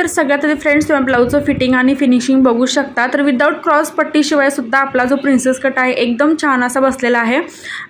सगळ्यात आधी फ्रेंड्स तुम्ही ब्लाऊजचं फिटिंग आणि फिनिशिंग बघू शकता। तर विदाउट क्रॉस पट्टी शिवाय सुद्धा आपला जो प्रिन्सेस कट आहे एकदम छान असा बसलेला आहे।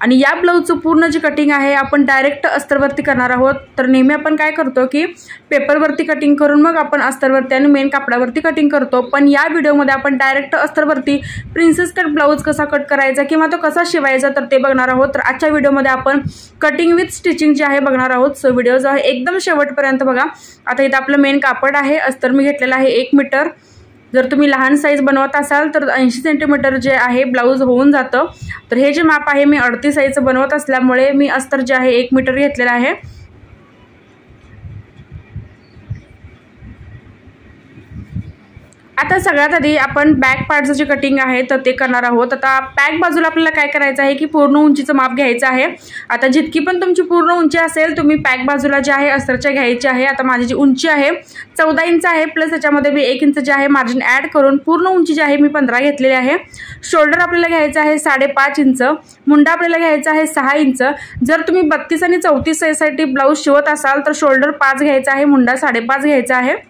आणि या ब्लाऊजचं पूर्ण जी कटिंग आहे आपण डायरेक्ट अस्तरवरती करणार आहोत। तर नेहमी आपण काय करतो की पेपरवरती कटिंग करून मग आपण अस्तरवरती आणि मेन कापडावरती कटिंग करतो, पण या व्हिडिओमध्ये आपण डायरेक्ट अस्तरवरती प्रिन्सेस कट ब्लाऊज कसा कट करायचा किंवा तो कसा शिवायचा तर ते बघणार आहोत। तर आजच्या व्हिडिओमध्ये आपण कटिंग विथ स्टिचिंग जे आहे बघणार आहोत। सो व्हिडिओ जो आहे एकदम शेवटपर्यंत बघा। आता इथे आपलं मेन कापड आहे, अस्तर मी घेतलेला आहे 1 मीटर। जर तुम्ही लहान साईज बनवत असाल तर 80 सेंटीमीटर जे आहे ब्लाऊज होऊन जातं। तर हे जे माप आहे मी 38 साईजचं बनवत असल्यामुळे मी अस्तर जे आहे 1 मीटर घेतलेला आहे। आता सगळ्यात आधी आपण बॅक पार्टचं जे कटिंग आहे तर ते करणार आहोत। आता बॅक बाजूला आपल्याला काय करायचं आहे की पूर्ण उंचीचं माप घ्यायचं आहे। आता जितकी पण तुमची पूर्ण उंची असेल तुम्ही बॅक बाजूला जे आहे अस्तरच्या घ्यायची आहे। आता माझी जी उंची आहे 14 इंच आहे, प्लस त्याच्यामध्ये मी 1 इंच जे आहे मार्जिन ॲड करून पूर्ण उंची जी आहे मी 15 घेतलेली आहे। शोल्डर आपल्याला घ्यायचं आहे 5.5 इंच, मुंडा आपल्याला घ्यायचा आहे 6 इंच। जर तुम्ही 32 आणि 34 साईजसाठी ब्लाऊज शिवत असाल तर शोल्डर 5 घ्यायचा आहे, मुंडा 5.5 घ्यायचा आहे।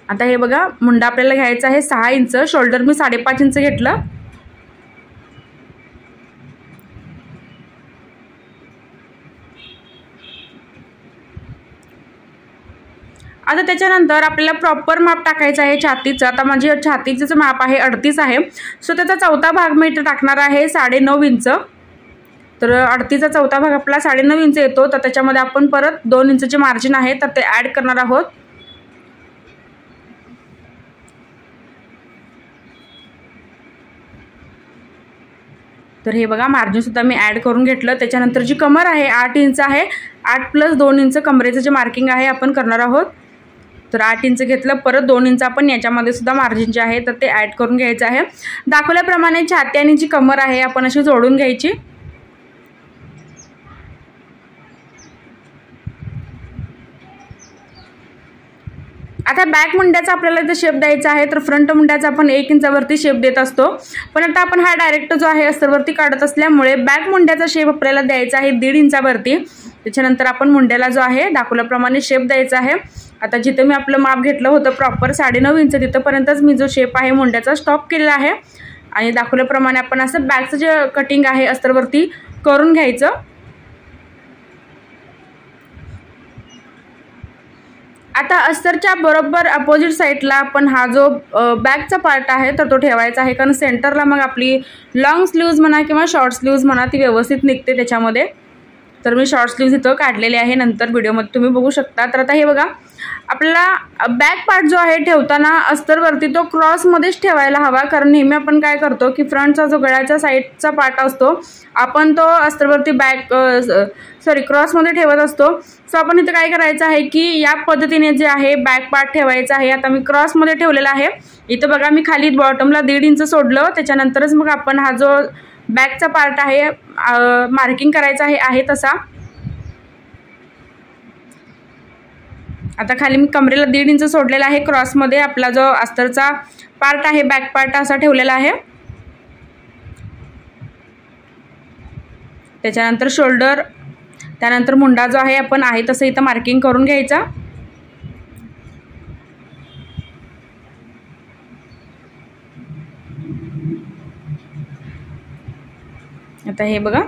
आता हे बघा, मुंडा आपल्याला घ्यायचा आहे 6 इंच, शोल्डर मी 5.5 इंच घेतलं। आता त्याच्यानंतर आपल्याला प्रॉपर माप टाकायचं आहे छातीचं। आता माझी छातीचं माप आहे 38 आहे, सो त्याचा चौथा भाग मी इथे टाकणार आहे 9.5 इंच। तर 38चा चौथा भाग आपला 9.5 इंच येतो, तर त्याच्यामध्ये आपण परत 2 इंचचे मार्जिन आहे तर ते ॲड करणार आहोत। तर हे बघा, मार्जिन सुद्धा मी ॲड करून घेतलं। त्याच्यानंतर जी कमर आहे 8 इंच आहे, 8 + 2 इंच कमरेचं जे मार्किंग आहे आपण करणार आहोत। तर 8 इंच घेतलं, परत 2 इंच आपण याच्यामध्ये सुद्धा मार्जिन जे आहे तर ते ॲड करून घ्यायचं आहे। दाखवल्याप्रमाणे छाती आणि जी कमर आहे आपण अशी जोडून घ्यायची। आता बॅक मुंड्याचा आपल्याला इथे शेप द्यायचा आहे, तर फ्रंट मुंड्याचा आपण 1 इंचावरती शेप देत असतो, पण आता आपण हा डायरेक्ट जो आहे अस्तरवरती काढत असल्यामुळे बॅक मुंड्याचा शेप आपल्याला द्यायचा आहे 1.5 इंचावरती। त्याच्यानंतर आपण मुंड्याला जो आहे दाखवल्याप्रमाणे शेप द्यायचा आहे। आता जिथे मी आपलं माप घेतलं होतं प्रॉपर 9.5 इंच तिथपर्यंतच मी जो शेप आहे मुंड्याचा स्टॉप केलेला आहे। आणि दाखवल्याप्रमाणे आपण असं बॅकचं जे कटिंग आहे अस्तरवरती करून घ्यायचं। आता अस्तरच्या बरोबर अपोजिट साईडला आपण हा जो बॅकचा पार्ट आहे तर तो ठेवायचा आहे, कारण सेंटरला मग आपली लॉंग स्लीव्ज म्हणा किंवा शॉर्ट स्लीव्ज म्हणा ती व्यवस्थित निघते त्याच्यामध्ये। तर मी शॉर्ट स्लीव्ज इथं काढलेले आहे, नंतर व्हिडिओमध्ये तुम्ही बघू शकता। तर आता हे बघा, आपल्याला बॅक पार्ट जो आहे ठेवताना अस्तरवरती तो क्रॉसमध्येच ठेवायला हवा, कारण नेहमी आपण काय करतो की फ्रंटचा जो गळ्याच्या साईडचा पार्ट असतो आपण तो अस्तरवरती क्रॉसमध्ये ठेवत असतो। सो आपण इथे काय करायचं आहे की या पद्धतीने जे आहे बॅक पार्ट ठेवायचा आहे। आता मी क्रॉसमध्ये ठेवलेला आहे, इथं बघा मी खाली बॉटमला 1.5 इंच सोडलं, त्याच्यानंतरच मग आपण हा जो बॅकचा पार्ट आहे मार्किंग करायचा आहे तसा। आता खाली मी कमरेला 1.5 इंच सोडलेला आहे, क्रॉसमध्ये आपला जो अस्तरचा पार्ट आहे बॅक पार्ट असा ठेवलेला आहे। त्याच्यानंतर शोल्डर, त्यानंतर मुंडा जो आहे आपण आहे तसं इथं मार्किंग करून घ्यायचा। आता हे बघा,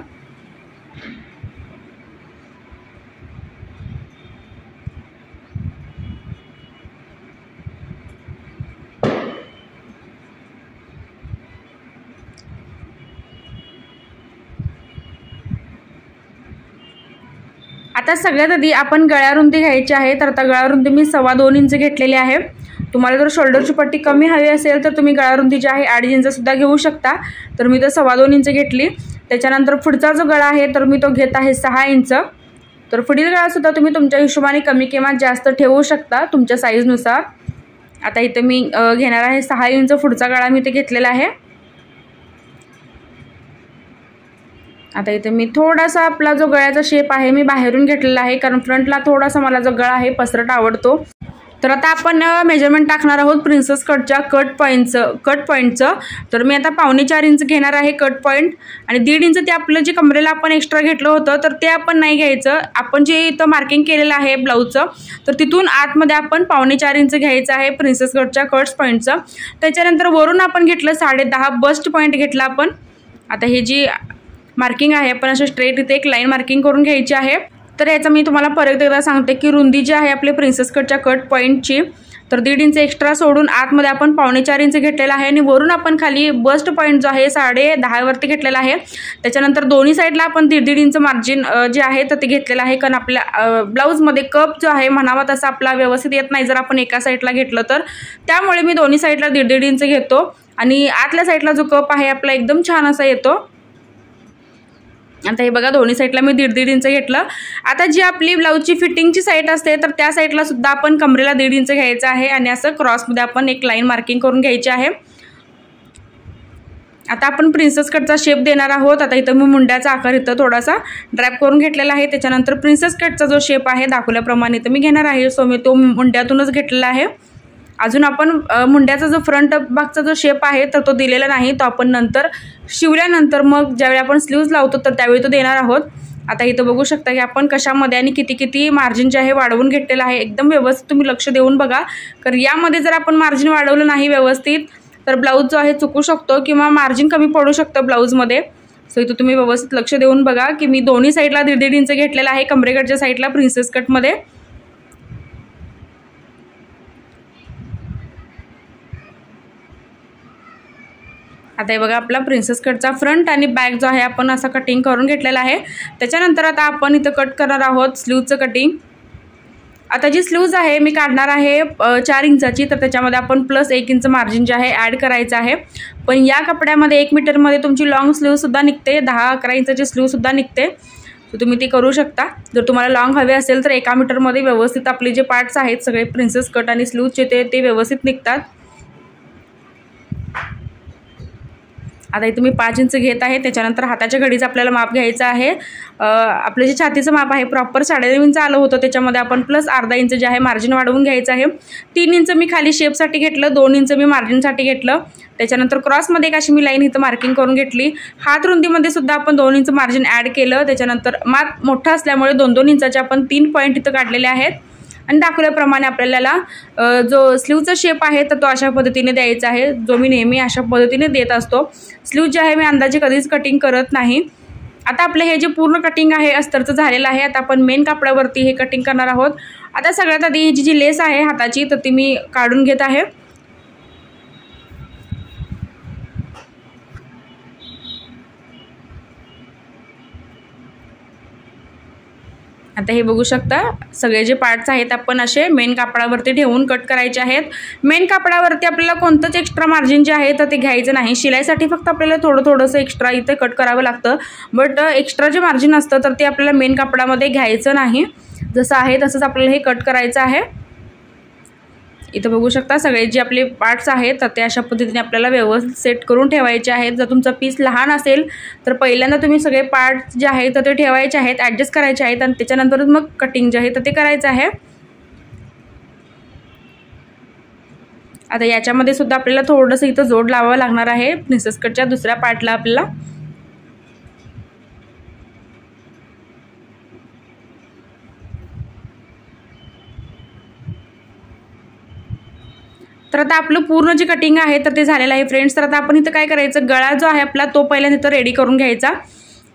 आता सगळ्यात आधी आपण गळ्यारुंदी घ्यायची आहे। तर आता गळ्यारुंदी मी 2.25 इंच घेतलेली आहे। तुम्हाला जर शोल्डरची पट्टी कमी हवी असेल तर तुम्ही गळ्यारुंदी जी आहे 2.5 इंच सुद्धा घेऊ शकता। तर मी तर 2.25 इंच घेतली। त्याच्यानंतर पुढचा जो गळा आहे तर मी तो घेत आहे 6 इंच। तर पुढील गळासुद्धा तुम्ही तुमच्या हिशोबाने कमी किंवा जास्त ठेवू शकता तुमच्या साईजनुसार। आता इथे मी घेणार आहे 6 इंच पुढचा गळा मी इथे घेतलेला आहे। आता इथे मी थोडासा आपला जो गळ्याचा शेप आहे मी बाहेरून घेतलेला आहे, कारण फ्रंटला थोडासा मला जो गळा आहे पसरट आवडतो। तर आता आपण मेजरमेंट टाकणार आहोत प्रिन्सेस कटच्या कट पॉईंटचं. तर मी आता 4.25 इंच घेणार आहे कट पॉईंट आणि 1.5 इंच ते आपलं जे कमरेला आपण एक्स्ट्रा घेतलं होतं तर ते आपण नाही घ्यायचं. आपण जे इथं मार्किंग केलेलं आहे ब्लाऊजचं तर तिथून आतमध्ये आपण 4.25 इंच घ्यायचं आहे प्रिन्सेस कटच्या कट्स पॉईंटचं. त्याच्यानंतर वरून आपण घेतलं 10.5 बस्ट पॉईंट घेतला आपण. आता हे जी मार्किंग आहे आपण असं स्ट्रेट इथे एक लाईन मार्किंग करून घ्यायची आहे. तर याचा मी तुम्हाला परत एकदा सांगते की रुंदी जी आहे आपल्या प्रिन्सेस कटच्या कट पॉईंटची तर 1.5 इंच एक्स्ट्रा सोडून आतमध्ये आपण 4.25 इंच घेतलेला आहे आणि वरून आपण खाली बस्ट पॉईंट जो आहे 10.5 वरती घेतलेला आहे. त्याच्यानंतर दोन्ही साईडला आपण 1.5 इंच मार्जिन जे आहे तर ते घेतलेलं आहे, कारण आपल्या ब्लाऊजमध्ये कप जो आहे म्हणावा तसा आपला व्यवस्थित येत नाही जर आपण एका साईडला घेतलं तर. त्यामुळे मी दोन्ही साईडला 1.5 इंच घेतो आणि आतल्या साईडला जो कप आहे आपला एकदम छान असा येतो. आता हे बघा दोन्ही साईडला मी 1.5 इंच घेतलं. आता जी आपली ब्लाऊजची फिटिंगची साईड असते तर त्या साईडला सुद्धा आपण कमरेला 1.5 इंच घ्यायचं आहे आणि असं क्रॉसमध्ये आपण एक लाईन मार्किंग करून घ्यायची आहे. आता आपण प्रिन्सेस कटचा शेप देणार आहोत. आता इथं मी मुंड्याचा आकार इथं थोडासा ड्रॅप करून घेतलेला आहे. त्याच्यानंतर प्रिन्सेस कटचा जो शेप आहे दाखवल्याप्रमाणे तर मी घेणार आहे. सो मी तो मुंड्यातूनच घेतलेला आहे. अजून आपण मुंड्याचा जो फ्रंट भागचा जो शेप आहे तर तो दिलेला नाही, तो आपण नंतर शिवल्यानंतर मग ज्यावेळी आपण स्लीव्ज लावतो तर त्यावेळी तो देणार आहोत. आता इथं बघू शकता की आपण कशामध्ये आणि किती किती मार्जिन जे आहे वाढवून घेतलेलं आहे. एकदम व्यवस्थित तुम्ही लक्ष देऊन बघा, कारण यामध्ये जर आपण मार्जिन वाढवलं नाही व्यवस्थित तर ब्लाऊज जो आहे चुकू शकतो किंवा मार्जिन कमी पडू शकतं ब्लाऊजमध्ये. सो इथं तुम्ही व्यवस्थित लक्ष देऊन बघा की मी दोन्ही साईडला 1.5 इंच घेतलेला आहे कमरेकडच्या साईडला प्रिन्सेस कटमध्ये. आता हे बघा आपला प्रिन्सेस कटचा फ्रंट आणि बॅक जो आहे आपण असा कटिंग करून घेतलेला आहे. त्याच्यानंतर आता आपण इथं कट करणार आहोत स्लीवचं कटिंग. आता जी स्लीव्ज आहे मी काढणार आहे 4 इंचाची, तर त्याच्यामध्ये आपण प्लस 1 इंच मार्जिन जे आहे ॲड करायचं आहे. पण या कपड्यामध्ये 1 मीटरमध्ये तुमची लॉंग स्लीवसुद्धा निघते, 10-11 इंचाची स्लीवसुद्धा निघते. तर तुम्ही ती करू शकता. जर तुम्हाला लॉंग हवे असेल तर 1 मीटरमध्ये व्यवस्थित आपले जे पार्ट्स आहेत सगळे प्रिन्सेस कट आणि स्लीवचे ते व्यवस्थित निघतात. आता इथं मी 5 इंच घेत आहे. त्याच्यानंतर हाताच्या घडीचं आपल्याला माप घ्यायचं आहे. आपलं जे छातीचं माप आहे प्रॉपर 9.5 इंच आलं होतं, त्याच्यामध्ये आपण प्लस अर्धा इंच जे आहे मार्जिन वाढवून घ्यायचं आहे. 3 इंच मी खाली शेपसाठी घेतलं, 2 इंच मी मार्जिनसाठी घेतलं. त्याच्यानंतर क्रॉसमध्ये एक अशी मी लाईन इथं मार्किंग करून घेतली. हात रुंदीमध्ये सुद्धा आपण 2 इंच मार्जिन ॲड केलं. त्याच्यानंतर माप मोठा असल्यामुळे 2-2 इंचाचे आपण 3 पॉईंट इथं काढलेले आहेत. आणि दाखवल्याप्रमाणे आपल्याला जो स्लीवचा शेप आहे तर तो अशा पद्धतीने द्यायचा आहे, जो मी नेहमी अशा पद्धतीने देत असतो. स्लीव जे आहे मी अंदाजे कधीच कटिंग करत नाही. आता आपलं हे जे पूर्ण कटिंग आहे अस्तरचं झालेलं आहे. आता आपण मेन कापडावरती हे कटिंग करणार आहोत. आता सगळ्यात आधी ही जी लेस आहे हाताची तर ती मी काढून घेत आहे. आता हे बघू शकता सगळे जे पार्ट्स आहेत आपण असे मेन कापडावरती ठेवून कट करायचे आहेत. मेन कापडावरती आपल्याला कोणतंच एक्स्ट्रा मार्जिन जे आहे तर ते घ्यायचं नाही. शिलाईसाठी फक्त आपल्याला थोडंसं एक्स्ट्रा इथे कट करावं लागतं, बट एक्स्ट्रा जे मार्जिन असतं तर ते आपल्याला मेन कापडामध्ये घ्यायचं नाही. जसं आहे तसंच आपल्याला हे कट करायचं आहे. इथं बघू शकता सगळे जे आपले पार्ट्स आहेत तर ते अशा पद्धतीने आपल्याला व्यवस्थित सेट करून ठेवायचे आहेत. जर तुमचा पीस लहान असेल तर पहिल्यांदा तुम्ही सगळे पार्ट्स जे आहेत तर ते ठेवायचे आहेत, ॲडजस्ट करायचे आहेत आणि त्याच्यानंतरच मग कटिंग जे आहे तर ते करायचं आहे. आता याच्यामध्ये सुद्धा आपल्याला थोडंसं इथं जोड लावावं लागणार आहे प्रिन्सेस कटच्या दुसऱ्या पार्टला आपल्याला. तर आता आपलं पूर्ण जे कटिंग आहे तर ते झालेलं आहे फ्रेंड्स. तर आता आपण इथं काय करायचं, गळा जो आहे आपला तो पहिल्यांदा इथं रेडी करून घ्यायचा.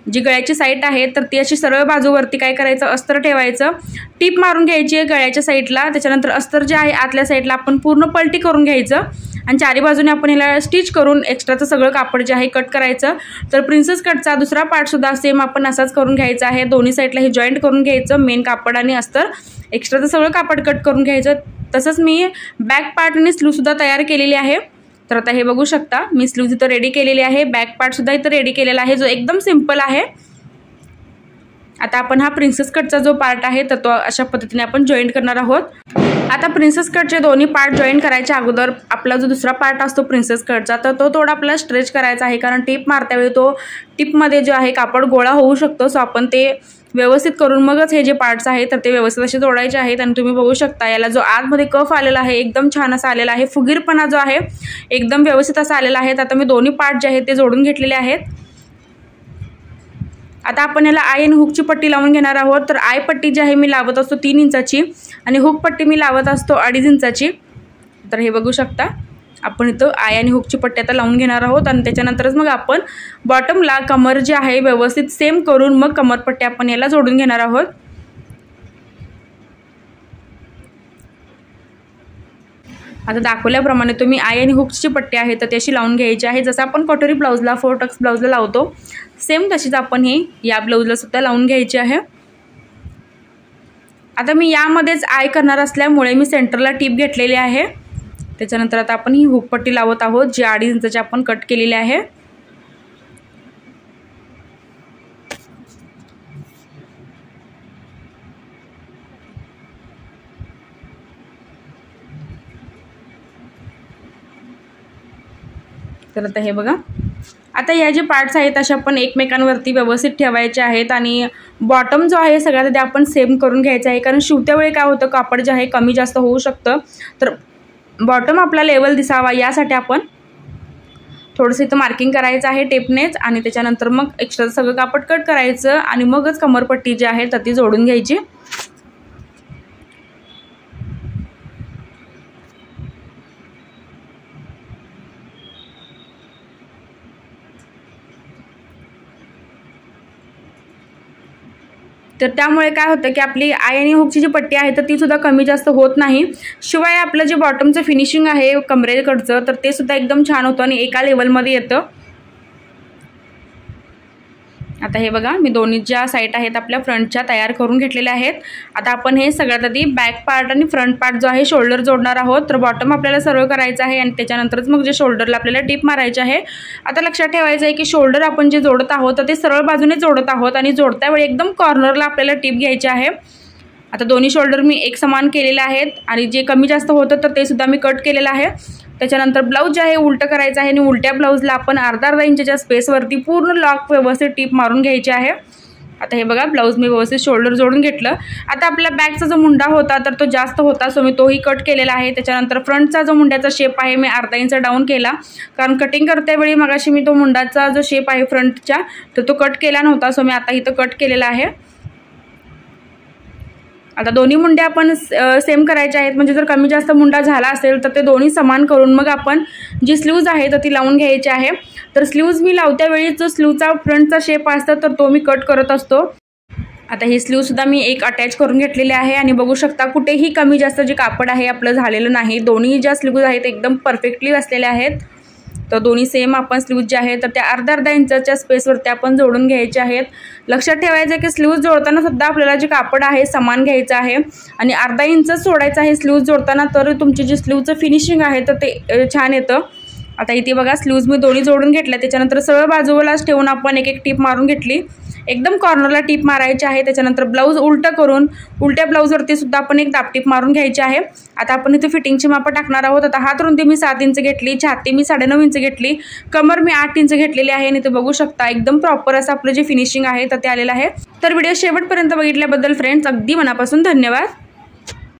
जी गळ्याची साईड आहे तर ती अशी सरळ बाजूवरती काय करायचं, अस्तर ठेवायचं, टीप मारून घ्यायची आहे गळ्याच्या साईडला. त्याच्यानंतर अस्तर जे आहे आतल्या साईडला आपण पूर्ण पलटी करून घ्यायचं आणि चारी बाजूने आपण ह्याला स्टिच करून एक्स्ट्राचं सगळं कापड जे आहे कट करायचं. तर प्रिन्सेस कटचा दुसरा पार्टसुद्धा सेम आपण असाच करून घ्यायचा आहे. दोन्ही साईडला हे जॉईंट करून घ्यायचं, मेन कापड आणि अस्तर एक्स्ट्राचं सगळं कापड कट करून घ्यायचं. तसंच मी बॅक पार्ट आणि स्लीवसुद्धा तयार केलेली आहे. तर आता हे बघू शकता मी स्लीव्ज इथं रेडी केलेली आहे, बॅक पार्टसुद्धा इथं रेडी केलेला आहे, जो एकदम सिम्पल आहे. आता आपण हा प्रिन्सेस कटचा जो पार्ट आहे तर तो अशा पद्धतीने आपण जॉईंट करणार आहोत. आता प्रिन्सेस कटचे दोन्ही पार्ट जॉईन करायच्या अगोदर आपला जो दुसरा पार्ट असतो प्रिन्सेस कटचा तर तो थोडा आपल्याला स्ट्रेच करायचा आहे, कारण टिप मारत्यावेळी तो टिपमध्ये जो आहे कापड गोळा होऊ शकतो. सो आपण ते व्यवस्थित करून मगच हे जे पार्ट्स आहेत तर ते व्यवस्थित असे जोडायचे आहेत. आणि तुम्ही बघू शकता याला जो आतमध्ये कफ आलेला आहे एकदम छान असा आलेला आहे, फुगीरपणा जो आहे एकदम व्यवस्थित असा आलेला आहे. आता मी दोन्ही पार्ट जे आहेत ते जोडून घेतलेले आहेत. आता आपण याला आय आणि हुकची पट्टी लावून घेणार आहोत. तर आय पट्टी जी आहे मी लावत असतो 3 इंचाची आणि हुक पट्टी मी लावत असतो 2.5 इंचाची. तर हे बघू शकता आपण इथं आय आणि हुकची पट्टी आता लावून घेणार आहोत. आणि त्याच्यानंतरच मग आपण बॉटमला कमर जी आहे व्यवस्थित सेम करून मग कमरपट्टी आपण याला जोडून घेणार आहोत. आता दाखवल्याप्रमाणे तुम्ही आय आणि हुकची पट्टी आहे तर त्याशी लावून घ्यायची आहे. जसं आपण कटोरी ब्लाउजला 4 टक्स ब्लाउजला लावतो सेम तशीच आपण हे या ब्लाउजला सुद्धा लावून घ्यायची आहे. आता मी यामध्येच आय करणार असल्यामुळे मी सेंटरला टीप घेतलेली आहे. त्याच्यानंतर आता आपण ही हुक पट्टी लावत आहोत जी 2.5 इंचाची आपण कट केलेली आहे. तर आता हे बघा आता या जे पार्ट्स आहेत अशा आपण एकमेकांवरती व्यवस्थित ठेवायचे आहेत. आणि बॉटम जो आहे सगळ्यात आधी आपण सेम करून घ्यायचा आहे, कारण शिवत्या वेळी काय होतं कापड जे आहे कमी जास्त होऊ शकतं. तर बॉटम आपला लेवल दिसावा यासाठी आपण थोडंसं इथं मार्किंग करायचं आहे टेपनेच. आणि त्याच्यानंतर मग एक्स्ट्रा सगळं कापड कट करायचं आणि मगच कमरपट्टी जी आहे तर ती जोडून घ्यायची. तर त्यामुळे काय होतं की आपली आय आणि हुकची जी पट्टी आहे तर ती सुद्धा कमी जास्त होत नाही. शिवाय आपलं जे बॉटमचं फिनिशिंग आहे कमरेकडचं तर ते सुद्धा एकदम छान होतं आणि एका लेवलमध्ये येतं. आता हे बघा मी दोन्ही ज्या साईड आहेत आपल्या फ्रंटच्या तयार करून घेतलेल्या आहेत. आता आपण हे सगळ्यात आधी बॅक पार्ट आणि फ्रंट पार्ट जो आहे शोल्डर जोडणार आहोत. तर बॉटम आपल्याला सरळ करायचं आहे आणि त्याच्यानंतरच मग जे शोल्डरला आपल्याला टिप मारायची आहे. आता लक्षात ठेवायचं आहे की शोल्डर आपण जे जोडत आहोत तर ते सरळ बाजूने जोडत आहोत आणि जोडत्या वेळी एकदम कॉर्नरला आपल्याला टिप घ्यायची आहे. आता दोन्ही शोल्डर मी एक समान केलेले आहेत आणि जे कमी जास्त होतं तर ते सुद्धा मी कट केलेलं आहे. त्याच्यानंतर ब्लाऊज जे आहे उलटं करायचं आहे आणि उलट्या ब्लाऊजला आपण अर्धा इंचच्या स्पेसवरती पूर्ण लॉक व्यवस्थित टिप मारून घ्यायची आहे. आता हे बघा ब्लाऊज मी व्यवस्थित शोल्डर जोडून घेतलं. आता आपला बॅकचा जो मुंडा होता तर तो जास्त होता सो मी तोही कट केलेला आहे. त्याच्यानंतर फ्रंटचा जो मुंड्याचा शेप आहे मी अर्धा इंच डाऊन केला, कारण कटिंग करतेवेळी मगाशी मी तो मुंडाचा जो शेप आहे फ्रंटच्या तर तो कट केला नव्हता सो मी आता इथं कट केलेला आहे. आता दोन्ही मुंड्या आपण सेम करायचे आहेत, म्हणजे जर कमी जास्त मुंडा झाला असेल तर ते दोन्ही समान करून मग आपण जी स्लीव्ज आहे तर ती लावून घ्यायची आहे. तर स्लीव्ज मी लावत्या वेळी जो स्लीवचा फ्रंटचा शेप असतो तर तो मी कट करत असतो. आता ही स्लीवसुद्धा मी एक अटॅच करून घेतलेली आहे आणि बघू शकता कुठेही कमी जास्त जे कापड आहे आपलं झालेलं नाही. दोन्ही ज्या स्लीव्ज आहेत एकदम परफेक्टली बसलेल्या आहेत. तर दोन्ही सेम आपण स्लीव्ज जे आहेत तर त्या अर्धा इंचाच्या स्पेसवरती आपण जोडून घ्यायचे आहेत. लक्षात ठेवायचं की स्लीव्ज जोडताना सुद्धा आपल्याला जे कापड आहे समान घ्यायचं आहे आणि अर्धा इंच सोडायचं आहे स्लीव्ज जोडताना, तर तुमची जी स्लीवचं फिनिशिंग आहे तर ते छान येतं. आता इथे बघा स्लीव्ज मी दोन्ही जोडून घेतल्या. त्याच्यानंतर सरळ बाजूलाच ठेवून आपण एक टीप मारून घेतली. एकदम कॉर्नरला टीप मारायची आहे. त्याच्यानंतर ब्लाऊज उलटं करून उलट्या ब्लाऊजवरती सुद्धा आपण एक दाबटीप मारून घ्यायची आहे. आता आपण इथे फिटिंगची मापं टाकणार आहोत. आता हात रुंदी मी 7 इंच घेतली, छाती मी 9.5 इंच घेतली, कमर मी 8 इंच घेतलेली आहे आणि इथे बघू शकता एकदम प्रॉपर असं आपलं जे फिनिशिंग आहे तर ते आलेलं आहे. तर व्हिडिओ शेवटपर्यंत बघितल्याबद्दल फ्रेंड्स अगदी मनापासून धन्यवाद.